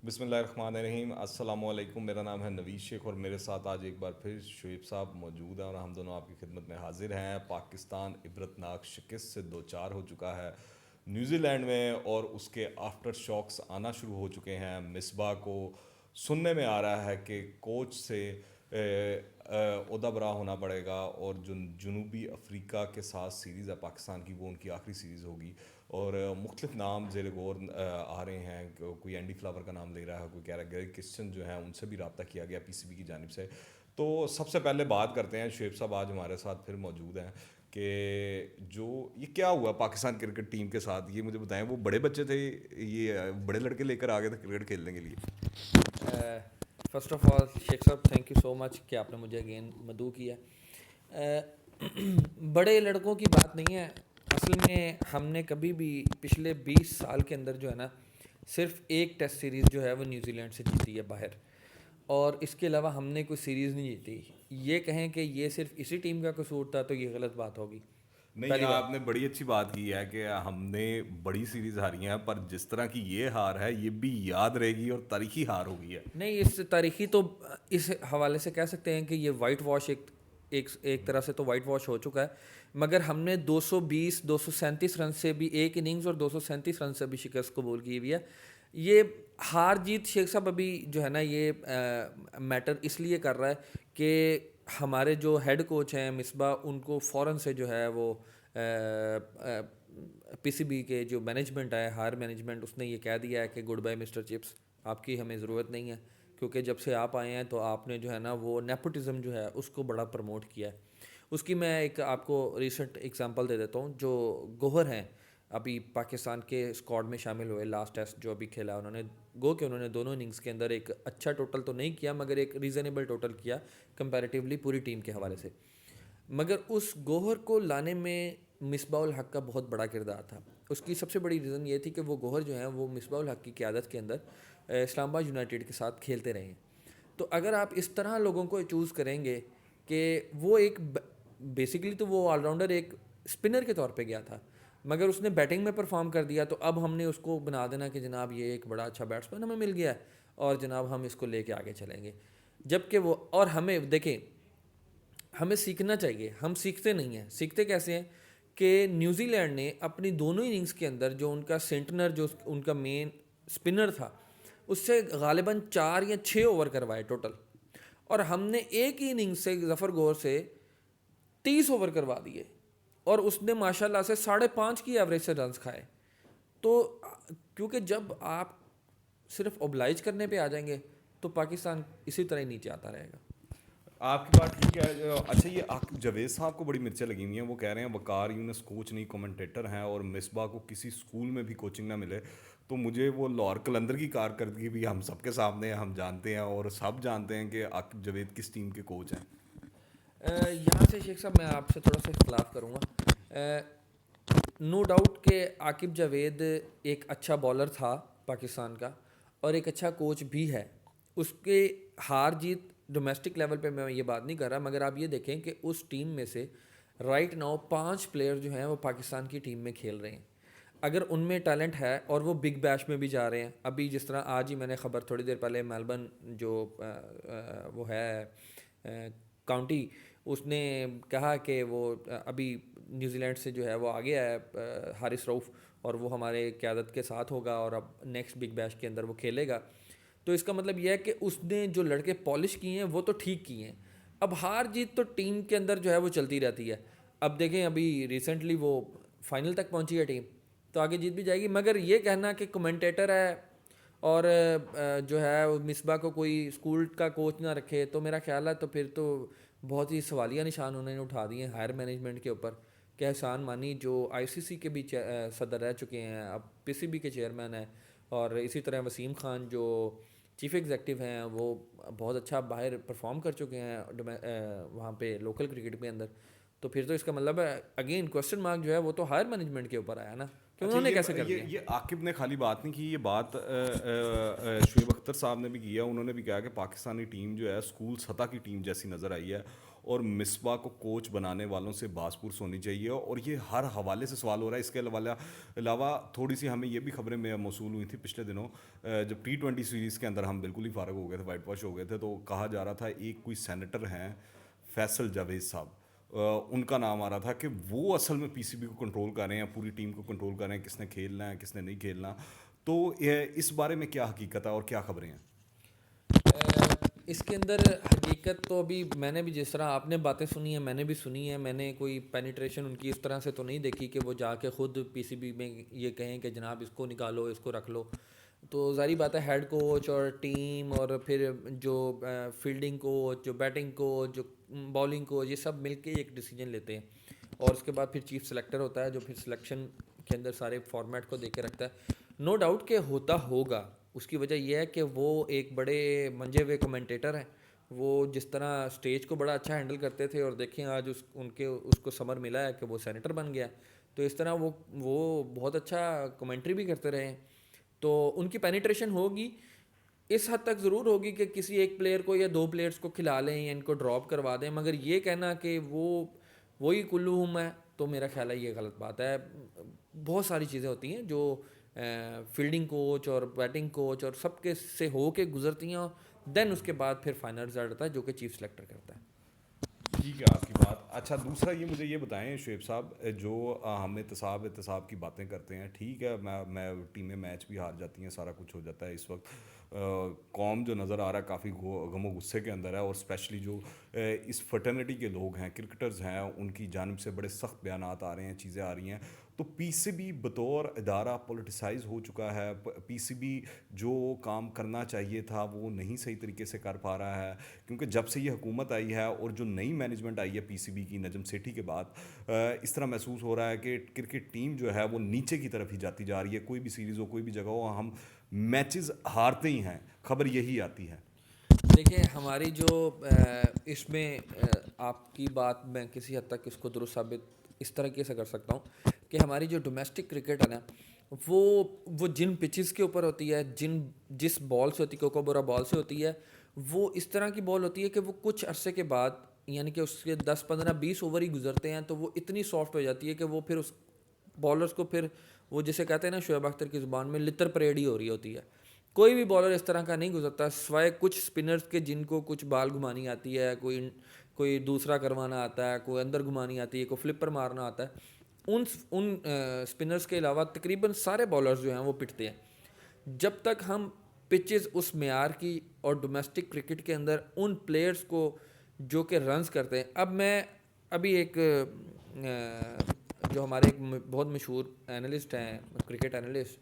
بسم اللہ الرحمن الرحیم، السلام علیکم۔ میرا نام ہے نویز شیخ اور میرے ساتھ آج ایک بار پھر شعیب صاحب موجود ہیں اور ہم دونوں آپ کی خدمت میں حاضر ہیں۔ پاکستان عبرتناک شکست سے دوچار ہو چکا ہے نیوزی لینڈ میں، اور اس کے آفٹر شاکس آنا شروع ہو چکے ہیں۔ مصباح کو سننے میں آ رہا ہے کہ کوچ سے عہدہ برا ہونا پڑے گا، اور جو جنوبی افریقہ کے ساتھ سیریز ہے پاکستان کی، وہ ان کی آخری سیریز ہوگی۔ اور مختلف نام زیر غور آ رہے ہیں، کوئی اینڈی فلاور کا نام لے رہا ہے، کوئی کہہ رہا ہے گیری کرسچن جو ہیں ان سے بھی رابطہ کیا گیا پی سی بی کی جانب سے۔ تو سب سے پہلے بات کرتے ہیں، شعیب صاحب آج ہمارے ساتھ پھر موجود ہیں، کہ جو یہ کیا ہوا پاکستان کرکٹ ٹیم کے ساتھ، یہ مجھے بتائیں۔ وہ بڑے بچے تھے، یہ بڑے لڑکے لے کر آ گئے تھے کرکٹ کھیلنے کے لیے؟ فرسٹ آف آل شیخ صاحب تھینک یو سو مچ کہ آپ نے مجھے اگین مدعو کیا۔ بڑے لڑکوں کی بات نہیں ہے، اصل میں ہم نے کبھی بھی پچھلے 20 سال کے اندر جو ہے نا صرف ایک ٹیسٹ سیریز جو ہے وہ نیوزی لینڈ سے جیتی ہے باہر، اور اس کے علاوہ ہم نے کوئی سیریز نہیں جیتی۔ یہ کہیں کہ یہ صرف اسی ٹیم کا قصور تھا تو یہ غلط بات ہوگی، نہیں، پہلی آپ بات۔ نے بڑی اچھی بات کی ہے کہ ہم نے بڑی سیریز ہاری ہیں، پر جس طرح کی یہ ہار ہے یہ بھی یاد رہے گی اور تاریخی ہار ہوگی ہے۔ نہیں، اس تاریخی تو اس حوالے سے کہہ سکتے ہیں کہ یہ وائٹ واش ایک طرح سے تو وائٹ واش ہو چکا ہے، مگر ہم نے 237 رن سے بھی ایک اننگز اور 237 رن سے بھی شکست قبول کی ہوئی ہے۔ یہ ہار جیت شیخ صاحب ابھی جو ہے نا یہ میٹر اس لیے کر رہا ہے کہ ہمارے جو ہیڈ کوچ ہیں مصباح، ان کو فوراً سے جو ہے وہ پی سی بی کے جو مینجمنٹ ہے، ہائر مینجمنٹ، اس نے یہ کہہ دیا ہے کہ گڈ بائی مسٹر چپس، آپ کی ہمیں ضرورت نہیں ہے، کیونکہ جب سے آپ آئے ہیں تو آپ نے جو ہے نا وہ نیپوٹزم جو ہے اس کو بڑا پروموٹ کیا ہے۔ اس کی میں ایک آپ کو ریسنٹ ایگزامپل دے دیتا ہوں۔ جو گوہر ہیں ابھی پاکستان کے اسکواڈ میں شامل ہوئے، لاسٹ ٹیسٹ جو ابھی کھیلا انہوں نے دونوں اننگز کے اندر ایک اچھا ٹوٹل تو نہیں کیا، مگر ایک ریزنیبل ٹوٹل کیا کمپیریٹیولی پوری ٹیم کے حوالے سے۔ مگر اس گوہر کو لانے میں مصباح الحق کا بہت بڑا کردار تھا۔ اس کی سب سے بڑی ریزن یہ تھی کہ وہ گوہر جو ہیں وہ مصباح الحق کی قیادت کے اندر اسلام آباد یونائٹیڈ کے ساتھ کھیلتے رہے ہیں۔ تو اگر آپ اس طرح لوگوں کو چوز کریں گے کہ وہ ایک بیسیکلی تو وہ آل راؤنڈر ایک اسپنر کے طور پہ گیا تھا، مگر اس نے بیٹنگ میں پرفارم کر دیا، تو اب ہم نے اس کو بنا دینا کہ جناب یہ ایک بڑا اچھا بیٹسمین ہمیں مل گیا ہے اور جناب ہم اس کو لے کے آگے چلیں گے۔ جب کہ وہ، اور ہمیں دیکھیں، ہمیں سیکھنا چاہیے، ہم سیکھتے نہیں ہیں۔ سیکھتے کیسے ہیں کہ نیوزی لینڈ نے اپنی دونوں اننگز کے اندر جو ان کا سینٹنر، جو ان کا مین اسپنر تھا، اس سے غالباً 4 یا 6 اوور کروائے ٹوٹل، اور ہم نے ایک ہی اننگ سے ظفر گور سے 30 اوور کروا دیے، اور اس نے ماشاء اللہ سے 5.5 کی ایوریج سے رنز کھائے۔ تو کیونکہ جب آپ صرف اوبلائج کرنے پہ آ جائیں گے تو پاکستان اسی طرح ہی نیچے آتا رہے گا۔ آپ کی بات ٹھیک ہے۔ اچھا، یہ جاوید صاحب کو بڑی مرچیں لگی ہوئی ہیں، وہ کہہ رہے ہیں وقار یونس کوچ نہیں کومنٹیٹر ہیں، اور مصباح کو کسی اسکول میں بھی کوچنگ نہ ملے۔ تو مجھے وہ لاہور قلندر کی کارکردگی بھی ہم سب کے سامنے ہم جانتے ہیں، اور سب جانتے ہیں کہ عاقب جاوید کس ٹیم کے کوچ ہیں۔ یہاں سے شیخ صاحب میں آپ سے تھوڑا سا اختلاف کروں گا۔ نو ڈاؤٹ کہ عاقب جاوید ایک اچھا بالر تھا پاکستان کا، اور ایک اچھا کوچ بھی ہے۔ اس کے ہار جیت ڈومیسٹک لیول پہ میں یہ بات نہیں کر رہا، مگر آپ یہ دیکھیں کہ اس ٹیم میں سے رائٹ ناؤ 5 پلیئر جو ہیں وہ پاکستان کی ٹیم میں کھیل رہے ہیں۔ اگر ان میں ٹیلنٹ ہے اور وہ بگ بیش میں بھی جا رہے ہیں، ابھی جس طرح آج ہی میں نے خبر تھوڑی دیر پہلے میلبرن جو وہ ہے کاؤنٹی، اس نے کہا کہ وہ ابھی نیوزی لینڈ سے جو ہے وہ آگے ہے حارث رؤف، اور وہ ہمارے قیادت کے ساتھ ہوگا اور اب نیکسٹ بگ بیش کے اندر وہ کھیلے گا۔ تو اس کا مطلب یہ ہے کہ اس نے جو لڑکے پالش کیے ہیں وہ تو ٹھیک کیے ہیں، اب ہار جیت تو ٹیم کے اندر جو ہے وہ چلتی رہتی ہے۔ اب دیکھیں ابھی ریسنٹلی وہ فائنل تک پہنچی ہے ٹیم، تو آگے جیت بھی جائے گی۔ مگر یہ کہنا کہ کمنٹیٹر ہے اور جو ہے مصباح کو کوئی اسکول کا کوچ نہ رکھے، تو میرا خیال ہے تو پھر تو بہت ہی سوالیہ نشان انہوں نے اٹھا دیے ہیں ہائر مینجمنٹ کے اوپر، کہ احسان مانی جو آئی سی سی کے بھی صدر رہ چکے ہیں، اب پی سی بی کے چیئرمین ہیں، اور اسی طرح وسیم خان جو چیف ایگزیکٹو ہیں، وہ بہت اچھا باہر پرفارم کر چکے ہیں وہاں پہ لوکل کرکٹ کے اندر۔ تو پھر تو اس کا مطلب ہے اگین کوسچن مارک جو ہے وہ تو ہائر مینجمنٹ کے اوپر آیا نا کہ اچھا، انہوں نے کیسے کر دیا۔ یہ عاقب نے خالی بات نہیں کی، یہ بات شعیب اختر صاحب نے بھی کی ہے۔ انہوں نے بھی کہا کہ پاکستانی ٹیم جو ہے اسکول سطح کی ٹیم جیسی نظر آئی ہے، اور مصباح کو کوچ بنانے والوں سے باز پرس ہونی چاہیے. اور یہ ہر حوالے سے سوال ہو رہا ہے. اس کے علاوہ تھوڑی سی ہمیں یہ بھی خبریں میں موصول ہوئی تھی پچھلے دنوں, جب T20 سیریز کے اندر ہم بالکل ہی فارغ ہو گئے تھے, وائٹ واش ہو گئے تھے, تو کہا جا رہا تھا ایک کوئی سینیٹر ہیں فیصل جاوید صاحب, ان کا نام آ رہا تھا کہ وہ اصل میں PCB کو کنٹرول کر رہے ہیں, پوری ٹیم کو کنٹرول کر رہے ہیں, کس نے کھیلنا ہے کس نے نہیں کھیلنا. تو اس بارے میں کیا حقیقت ہے اور کیا خبریں ہیں؟ اس کے اندر حقیقت تو ابھی میں نے بھی, جس طرح آپ نے باتیں سنی ہیں میں نے بھی سنی ہے, میں نے کوئی پینیٹریشن ان کی اس طرح سے تو نہیں دیکھی کہ وہ جا کے خود PCB میں یہ کہیں کہ جناب اس کو نکالو اس کو رکھ لو. تو ظاہری بات ہے ہیڈ کوچ اور ٹیم اور پھر جو فیلڈنگ کوچ, جو بیٹنگ کوچ, جو بالنگ کوچ, یہ سب مل کے ایک ڈیسیجن لیتے ہیں, اور اس کے بعد پھر چیف سلیکٹر ہوتا ہے جو پھر سلیکشن کے اندر سارے فارمیٹ کو دیکھ کے رکھتا ہے. نو ڈاؤٹ کہ ہوتا ہوگا. اس کی وجہ یہ ہے کہ وہ ایک بڑے منجے ہوئے کمنٹیٹر ہیں, وہ جس طرح اسٹیج کو بڑا اچھا ہینڈل کرتے تھے, اور دیکھیں آج اس کو ثمر ملا ہے کہ وہ سینیٹر بن گیا. تو اس طرح وہ بہت اچھا کمنٹری بھی کرتے رہے ہیں. تو ان کی پینیٹریشن ہوگی, اس حد تک ضرور ہوگی کہ کسی ایک پلیئر کو یا دو پلیئرس کو کھلا لیں یا ان کو ڈراپ کروا دیں, مگر یہ کہنا کہ وہی کلو ہے تو میرا خیال ہے یہ غلط بات ہے. بہت ساری چیزیں ہوتی ہیں جو فیلڈنگ کوچ اور بیٹنگ کوچ اور سب کے سے ہو کے گزرتی ہیں, دین اس کے بعد پھر فائنل رزلٹ ہوتا ہے جو کہ چیف سلیکٹر کرتا ہے. ٹھیک ہے آپ کی بات. اچھا دوسرا یہ مجھے یہ بتائیں شعیب صاحب, جو ہم احتساب کی باتیں کرتے ہیں, ٹھیک ہے میں ٹیمیں میچ بھی ہار جاتی ہیں, سارا کچھ ہو جاتا ہے, اس وقت قوم جو نظر آ رہا ہے کافی غم و غصے کے اندر ہے, اور اسپیشلی جو اس فرٹرنیٹی کے لوگ ہیں, کرکٹرز ہیں, ان کی جانب سے بڑے سخت بیانات آ رہے ہیں, چیزیں آ رہی ہیں. تو PCB بطور ادارہ پولیٹیسائز ہو چکا ہے. PCB جو کام کرنا چاہیے تھا وہ نہیں صحیح طریقے سے کر پا رہا ہے, کیونکہ جب سے یہ حکومت آئی ہے اور جو نئی مینجمنٹ آئی ہے PCB کی نجم سیٹھی کے بعد, اس طرح محسوس ہو رہا ہے کہ کرکٹ ٹیم جو ہے وہ نیچے کی طرف ہی جاتی جا رہی ہے. کوئی بھی سیریز ہو, کوئی بھی جگہ ہو, ہم میچز ہارتے ہی ہیں, خبر یہی آتی ہے. دیکھیں ہماری جو اس میں آپ کی بات میں کسی حد تک اس کو درست ثابت اس طریقے سے کر سکتا ہوں کہ ہماری جو ڈومیسٹک کرکٹ ہے نا, وہ جن پچز کے اوپر ہوتی ہے, جس بال سے ہوتی ہے, کوکو بورا بال سے ہوتی ہے, وہ اس طرح کی بال ہوتی ہے کہ وہ کچھ عرصے کے بعد, یعنی کہ اس کے 10-15-20 اوور ہی گزرتے ہیں تو وہ اتنی سافٹ ہو جاتی ہے کہ وہ پھر اس بالرز کو پھر وہ جسے کہتے ہیں نا شعیب اختر کی زبان میں لتر پریڈ ہی ہو رہی ہوتی ہے. کوئی بھی بالر اس طرح کا نہیں گزرتا سوائے کچھ اسپنرز کے جن کو کچھ بال گھمانی آتی ہے, کوئی دوسرا کروانا آتا ہے, کوئی اندر گھمانی آتی ہے, کوئی فلپر مارنا آتا ہے. ان اسپنرز کے علاوہ تقریباً سارے بالرز جو ہیں وہ پٹتے ہیں. جب تک ہم پچز اس معیار کی اور ڈومیسٹک کرکٹ کے اندر ان پلیئرز کو جو کہ رنز کرتے ہیں, اب میں ابھی ایک جو ہمارے ایک بہت مشہور اینالسٹ ہیں, کرکٹ اینالسٹ,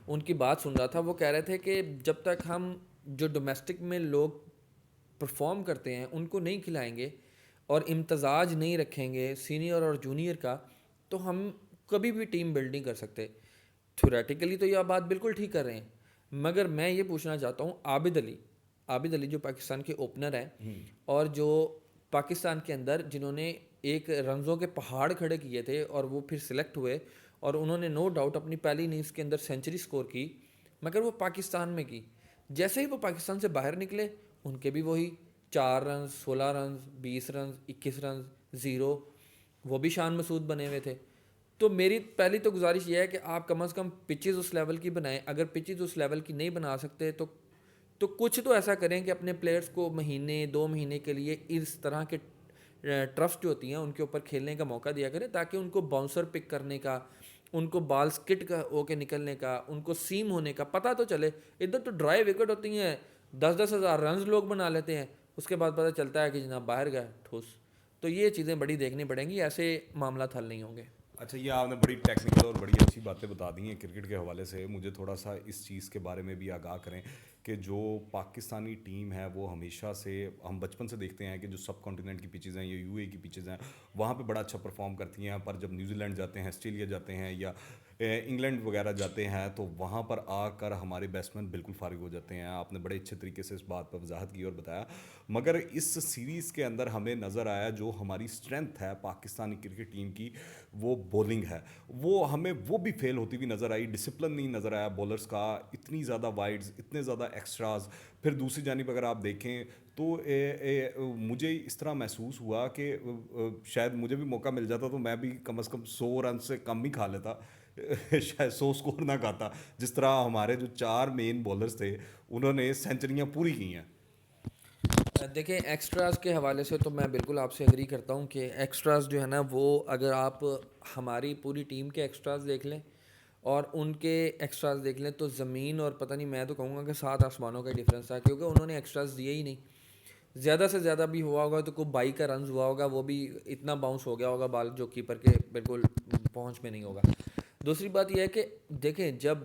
ان کی بات سن رہا تھا. وہ کہہ رہے تھے کہ جب تک ہم جو ڈومیسٹک میں لوگ پرفارم کرتے ہیں ان کو نہیں کھلائیں گے اور امتزاج نہیں رکھیں گے سینئر اور جونیئر کا, تو ہم کبھی بھی ٹیم بلڈ نہیں کر سکتے. تھیوریٹیکلی تو یہ بات بالکل ٹھیک کر رہے ہیں, مگر میں یہ پوچھنا چاہتا ہوں, عابد علی جو پاکستان کے اوپنر ہیں اور جو پاکستان کے اندر جنہوں نے ایک رنزوں کے پہاڑ کھڑے کیے تھے اور وہ پھر سلیکٹ ہوئے اور انہوں نے نو ڈاؤٹ اپنی پہلی اننگز کے اندر سینچری سکور کی, مگر وہ پاکستان میں کی. جیسے ہی وہ پاکستان سے باہر نکلے ان کے بھی وہی 4 رنز, 16 رنز, 20 رنز, 21 رنز, 0, وہ بھی شان مسعود بنے ہوئے تھے. تو میری پہلی تو گزارش یہ ہے کہ آپ کم از کم پچز اس لیول کی بنائیں. اگر پچز اس لیول کی نہیں بنا سکتے تو کچھ تو ایسا کریں کہ اپنے پلیئرز کو مہینے 2 مہینے کے لیے اس طرح کے ٹرفس جو ہوتی ہیں ان کے اوپر کھیلنے کا موقع دیا کریں, تاکہ ان کو باؤنسر پک کرنے کا, ان کو بال سکٹ کا ہو کے نکلنے کا, ان کو سیم ہونے کا پتہ تو چلے. ادھر تو ڈرائی وکٹ ہوتی ہیں, 10-10 ہزار رنز لوگ بنا لیتے ہیں, اس کے بعد پتہ چلتا ہے کہ جناب باہر گئے ٹھوس. تو یہ چیزیں بڑی دیکھنی پڑیں گی, ایسے معاملات حل نہیں ہوں گے. اچھا یہ آپ نے بڑی ٹیکنیکل اور بڑی اچھی باتیں بتا دی ہیں کرکٹ کے حوالے سے. مجھے تھوڑا سا اس چیز کے بارے میں بھی آگاہ کریں کہ جو پاکستانی ٹیم ہے وہ ہمیشہ سے, ہم بچپن سے دیکھتے ہیں کہ جو سب کانٹیننٹ کی پچز ہیں یا UAE کی پچز ہیں وہاں پہ بڑا اچھا پرفارم کرتی ہیں, پر جب نیوزی لینڈ جاتے ہیں, آسٹریلیا جاتے ہیں یا انگلینڈ وغیرہ جاتے ہیں تو وہاں پر آ کر ہمارے بیٹسمین بالکل فارغ ہو جاتے ہیں. آپ نے بڑے اچھے طریقے سے اس بات پر وضاحت کی اور بتایا. مگر اس سیریز کے اندر ہمیں نظر آیا جو ہماری اسٹرینتھ ہے پاکستانی کرکٹ ٹیم کی وہ بولنگ ہے, وہ ہمیں وہ بھی فیل ہوتی ہوئی نظر آئی. ڈسپلن نہیں نظر آیا بولرز کا, اتنی زیادہ وائڈز, اتنے زیادہ ایکسٹراز. پھر دوسری جانب اگر آپ دیکھیں تو مجھے اس طرح محسوس ہوا کہ شاید مجھے بھی موقع مل جاتا تو میں بھی کم از کم 100 رن سے کم ہی کھا لیتا, شاید 100 سکور نہ کھاتا, جس طرح ہمارے جو 4 مین بولرز تھے انہوں نے سینچریاں پوری کی ہیں. دیکھیں ایکسٹراز کے حوالے سے تو میں بالکل آپ سے ایگری کرتا ہوں کہ ایکسٹراز جو ہے نا وہ اگر آپ ہماری پوری ٹیم کے ایکسٹراز دیکھ لیں اور ان کے ایکسٹراز دیکھ لیں تو زمین اور پتہ نہیں, میں تو کہوں گا کہ 7 آسمانوں کا ڈفرینس تھا, کیونکہ انہوں نے ایکسٹراز دیے ہی نہیں. زیادہ سے زیادہ بھی ہوا ہوگا تو کوئی 22 کا رنز ہوا ہوگا, وہ بھی اتنا باؤنس ہو گیا ہوگا بال جو کیپر کے بالکل پہنچ میں نہیں ہوگا. دوسری بات یہ ہے کہ دیکھیں جب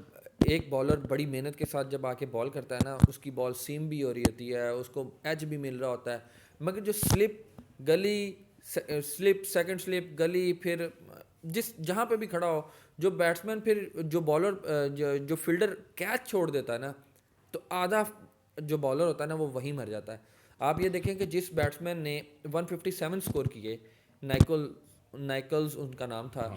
ایک بالر بڑی محنت کے ساتھ جب آ کے بال کرتا ہے نا, اس کی بال سیم بھی ہو رہی ہوتی ہے, اس کو ایج بھی مل رہا ہوتا ہے, مگر جو سلپ گلی سلپ سیکنڈ سلپ گلی پھر جہاں پہ بھی کھڑا ہو, جو بیٹسمین پھر جو بالر جو فیلڈر کیچ چھوڑ دیتا ہے نا, تو آدھا جو بالر ہوتا ہے نا وہ وہیں مر جاتا ہے. آپ یہ دیکھیں کہ جس بیٹسمین نے 157 سکور کیے, نائکلز ان کا نام تھا,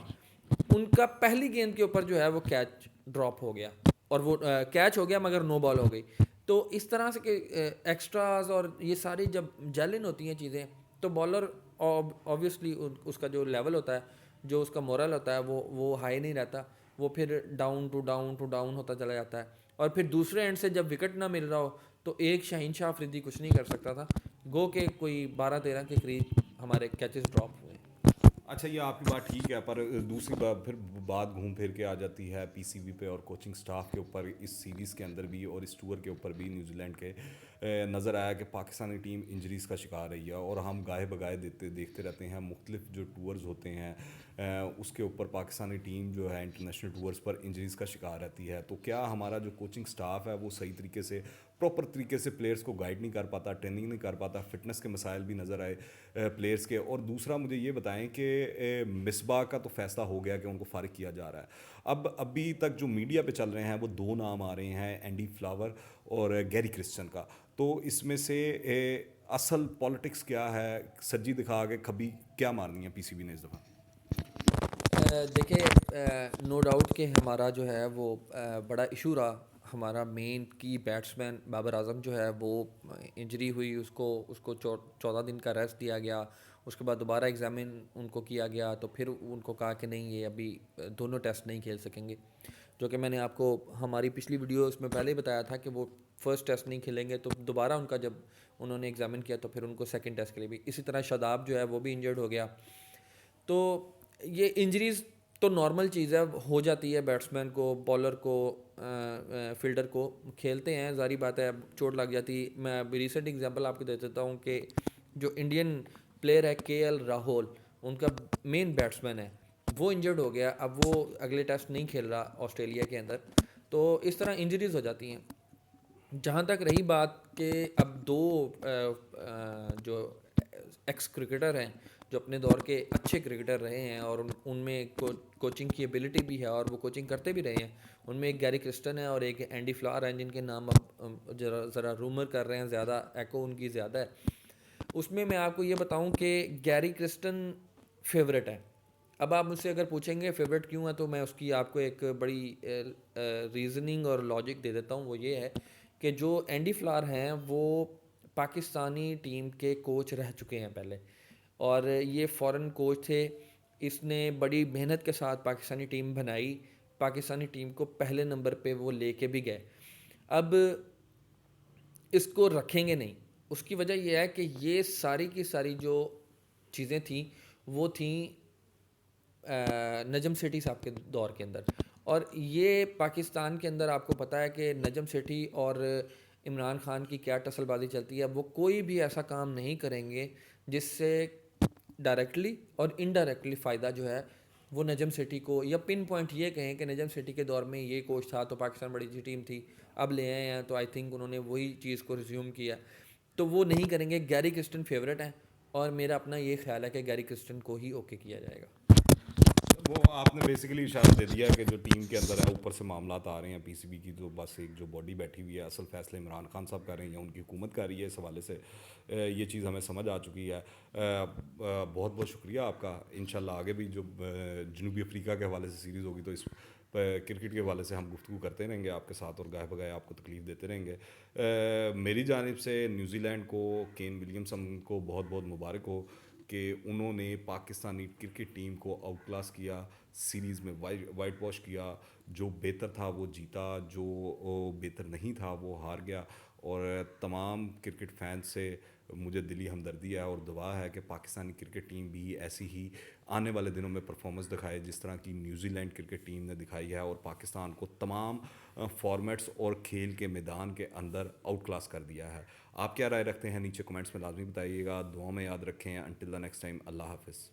ان کا پہلی گیند کے اوپر جو ہے وہ کیچ ڈراپ ہو گیا اور وہ کیچ ہو گیا مگر نو بال ہو گئی. تو اس طرح سے کہ ایکسٹراز اور یہ ساری جب جیلن ہوتی ہیں چیزیں تو بالر آبویسلی اس کا جو لیول ہوتا ہے, جو اس کا مورل ہوتا ہے وہ ہائی نہیں رہتا, وہ پھر down to down to down ہوتا چلا جاتا ہے. اور پھر دوسرے اینڈ سے جب وکٹ نہ مل رہا ہو تو ایک شاہین شاہ افریدی کچھ نہیں کر سکتا تھا, گو کہ کوئی 12-13 کے قریب ہمارے کیچز ڈراپ ہوئے. اچھا یہ آپ کی بات ٹھیک ہے, پر دوسری بات پھر بات گھوم پھر کے آ جاتی ہے پی سی بی پہ اور کوچنگ سٹاف کے اوپر. اس سیریز کے اندر بھی اور اس ٹور کے اوپر بھی نیوزی لینڈ کے نظر آیا کہ پاکستانی ٹیم انجریز کا شکار رہی ہے, اور ہم گاہے بگاہے دیکھتے رہتے ہیں مختلف جو ٹورز ہوتے ہیں اس کے اوپر پاکستانی ٹیم جو ہے انٹرنیشنل ٹورز پر انجریز کا شکار رہتی ہے. تو کیا ہمارا جو کوچنگ سٹاف ہے وہ صحیح طریقے سے پراپر طریقے سے پلیئرس کو گائیڈ نہیں کر پاتا, ٹریننگ نہیں کر پاتا, فٹنس کے مسائل بھی نظر آئے پلیئرس کے. اور دوسرا مجھے یہ بتائیں کہ مصباح کا تو فیصلہ ہو گیا کہ ان کو فارغ کیا جا رہا ہے, ابھی تک جو میڈیا پہ چل رہے ہیں وہ 2 نام آ رہے ہیں, اینڈی فلاور اور گیری کرسچن کا. تو اس میں سے اصل پالیٹکس کیا ہے, سجی دکھا کے کبھی کیا مارنی ہے پی سی بی نے اس دفعہ؟ دیکھیں نو ڈاؤٹ کہ ہمارا جو ہے وہ بڑا ایشو رہا. ہمارا مین کی بیٹسمین بابر اعظم جو ہے وہ انجری ہوئی, اس کو 14 دن کا ریسٹ دیا گیا. اس کے بعد دوبارہ ایگزامن ان کو کیا گیا تو پھر ان کو کہا کہ نہیں یہ ابھی دونوں ٹیسٹ نہیں کھیل سکیں گے, جو کہ میں نے آپ کو ہماری پچھلی ویڈیو اس میں پہلے ہی بتایا تھا کہ وہ فرسٹ ٹیسٹ نہیں کھیلیں گے. تو دوبارہ ان کا جب انہوں نے ایگزامن کیا تو پھر ان کو سیکنڈ ٹیسٹ کے لیے بھی. اسی طرح شاداب جو ہے وہ بھی انجرڈ ہو گیا. تو یہ انجریز تو نارمل چیز ہے, ہو جاتی ہے بیٹسمین کو, بالر کو, فیلڈر کو, کھیلتے ہیں ظاہری بات ہے چوٹ لگ جاتی. میں ریسنٹ ایگزامپل آپ کو دے دیتا ہوں کہ جو انڈین پلیئر ہے کے ایل راہول, ان کا مین بیٹسمین ہے, وہ انجرڈ ہو گیا. اب وہ اگلے ٹیسٹ نہیں کھیل رہا آسٹریلیا کے اندر. تو اس طرح انجریز ہو جاتی ہیں. جہاں تک رہی بات کہ اب 2 جو ایکس کرکٹر ہیں جو اپنے دور کے اچھے کرکٹر رہے ہیں اور ان میں کوچنگ کی ایبلٹی بھی ہے اور وہ کوچنگ کرتے بھی رہے ہیں, ان میں ایک گیری کرسٹن ہے اور ایک اینڈی فلاور ہیں جن کے نام اب ذرا رومر کر رہے ہیں, زیادہ ایکو ان کی زیادہ ہے. اس میں آپ کو یہ بتاؤں کہ گیری کرسٹن فیوریٹ ہے. اب آپ مجھ سے اگر پوچھیں گے فیوریٹ کیوں ہے تو میں اس کی آپ کو ایک بڑی ریزننگ اور لاجک دے دیتا ہوں. وہ یہ ہے کہ جو اینڈی فلاور ہیں وہ پاکستانی ٹیم کے کوچ رہ چکے ہیں پہلے, اور یہ فورن کوچ تھے. اس نے بڑی محنت کے ساتھ پاکستانی ٹیم بنائی, پاکستانی ٹیم کو پہلے نمبر پہ وہ لے کے بھی گئے. اب اس کو رکھیں گے نہیں, اس کی وجہ یہ ہے کہ یہ ساری کی ساری جو چیزیں تھیں وہ تھیں نجم سیٹھی صاحب کے دور کے اندر. اور یہ پاکستان کے اندر آپ کو پتہ ہے کہ نجم سیٹھی اور عمران خان کی کیا ٹسل بازی چلتی ہے. وہ کوئی بھی ایسا کام نہیں کریں گے جس سے ڈائریکٹلی اور انڈائریکٹلی فائدہ جو ہے وہ نجم سیٹھی کو, یا پن پوائنٹ یہ کہیں کہ نجم سیٹھی کے دور میں یہ کوچ تھا تو پاکستان بڑی اچھی ٹیم تھی, اب لے آئے ہیں تو آئی تھنک انہوں نے وہی چیز کو ریزیوم کیا, تو وہ نہیں کریں گے. گیری کرسٹن فیوریٹ ہیں اور میرا اپنا یہ خیال ہے کہ گیری کرسٹن کو ہی اوکے کیا جائے گا. وہ آپ نے بیسیکلی اشارہ دے دیا کہ جو ٹیم کے اندر ہے اوپر سے معاملات آ رہے ہیں پی سی بی کی, تو بس ایک جو باڈی بیٹھی ہوئی ہے, اصل فیصلے عمران خان صاحب کر رہے ہیں یا ان کی حکومت کر رہی ہے, اس حوالے سے یہ چیز ہمیں سمجھ آ چکی ہے. بہت بہت شکریہ آپ کا. انشاءاللہ آگے بھی جو جنوبی افریقہ کے حوالے سے سیریز ہوگی تو اس کرکٹ کے حوالے سے ہم گفتگو کرتے رہیں گے آپ کے ساتھ، اور گاہے بگاہے آپ کو تکلیف دیتے رہیں گے. میری جانب سے نیوزی لینڈ کو، کین ولیمسن کو بہت بہت مبارک ہو کہ انہوں نے پاکستانی کرکٹ ٹیم کو آؤٹ کلاس کیا، سیریز میں وائٹ واش کیا. جو بہتر تھا وہ جیتا، جو بہتر نہیں تھا وہ ہار گیا. اور تمام کرکٹ فینس سے مجھے دلی ہمدردی ہے اور دعا ہے کہ پاکستانی کرکٹ ٹیم بھی ایسی ہی آنے والے دنوں میں پرفارمنس دکھائے جس طرح کی نیوزی لینڈ کرکٹ ٹیم نے دکھائی ہے، اور پاکستان کو تمام فارمیٹس اور کھیل کے میدان کے اندر آؤٹ کلاس کر دیا ہے. آپ کیا رائے رکھتے ہیں نیچے کمنٹس میں لازمی بتائیے گا. دعاؤں میں یاد رکھیں. انٹل دا نیکسٹ ٹائم، اللہ حافظ.